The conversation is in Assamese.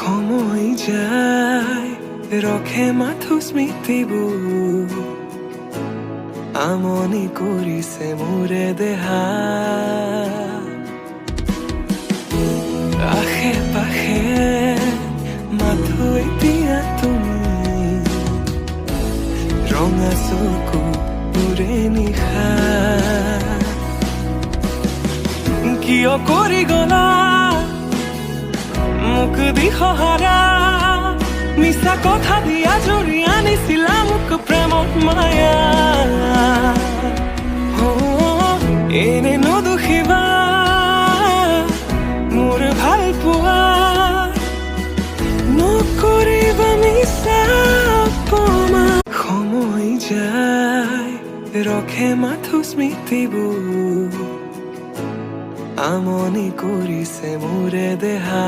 সময় যায় ৰখে মাথো স্মৃতিবোৰ আমনি কৰিছে মোৰে দেহা আশে পাশে মাথো এতিয়া তুমি ৰঙা চকু মোৰে নিশা কিয় কৰি গলা মোক দিশহাৰা মিছা কথা দিয়া জৰি আনিছিলা মোক প্ৰেমত মায়া এনে নদুখিবা মোৰ ভাল পোৱা নকৰিবা মিছা অপমান সময় যায় ৰখে মাথো স্মৃতিবোৰ আমনি কৰিছে মোৰে দেহা